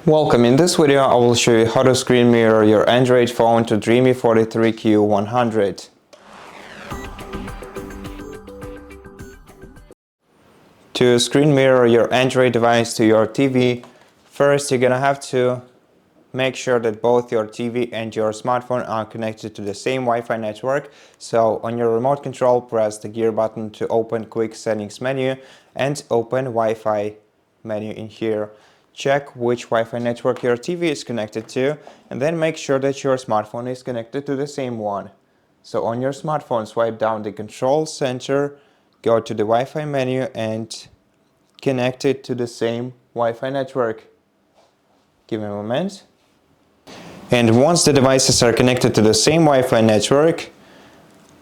Welcome. In this video I will show you how to screen mirror your Android phone to DREAME 43Q100. To screen mirror your Android device to your TV, first you're gonna have to make sure that both your TV and your smartphone are connected to the same Wi-Fi network. So on your remote control, press the gear button to open Quick Settings menu and open Wi-Fi menu in here. Check which Wi-Fi network your TV is connected to, and then make sure that your smartphone is connected to the same one. So on your smartphone, swipe down the control center, go to the Wi-Fi menu and connect it to the same Wi-Fi network. Give me a moment. And once the devices are connected to the same Wi-Fi network,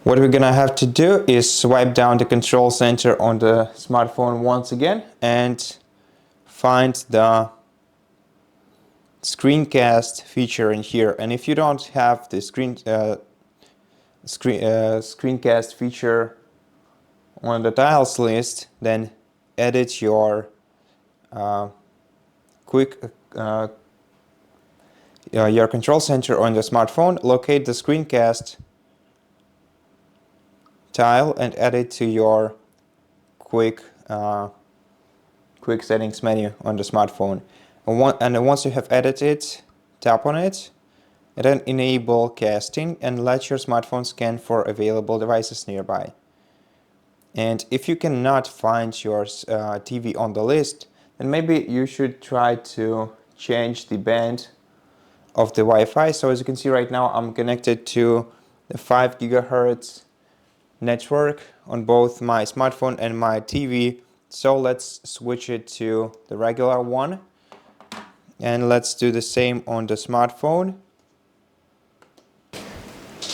what we're gonna have to do is swipe down the control center on the smartphone once again and find the Screencast feature in here. And if you don't have the Screencast feature on the tiles list, then edit your your control center on the smartphone, locate the Screencast tile and add it to your quick settings menu on the smartphone. And once you have added it, tap on it and then enable casting and let your smartphone scan for available devices nearby. And if you cannot find your TV on the list, then maybe you should try to change the band of the Wi-Fi. So as you can see right now, I'm connected to the 5 GHz network on both my smartphone and my TV. So let's switch it to the regular one. And let's do the same on the smartphone.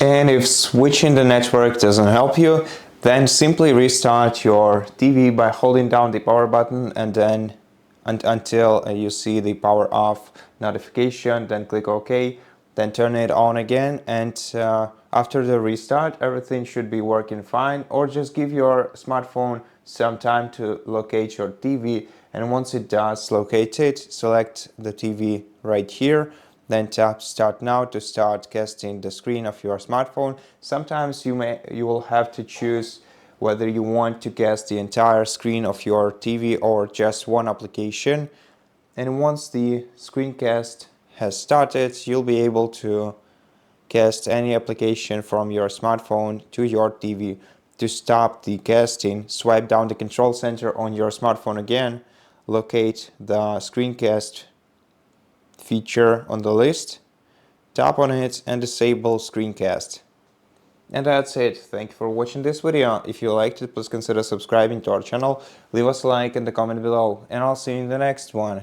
And if switching the network doesn't help you, then simply restart your TV by holding down the power button and then until you see the power off notification, then click OK, then turn it on again, and after the restart everything should be working fine. Or just give your smartphone some time to locate your TV, and once it does locate it, select the TV right here, then tap Start Now to start casting the screen of your smartphone. Sometimes you will have to choose whether you want to cast the entire screen of your TV or just one application. And once the screencast has started, you'll be able to cast any application from your smartphone to your TV. To stop the casting, swipe down the control center on your smartphone again, locate the screencast feature on the list, tap on it and disable screencast. And that's it. Thank you for watching this video. If you liked it, please consider subscribing to our channel, leave us a like in the comment below, and I'll see you in the next one.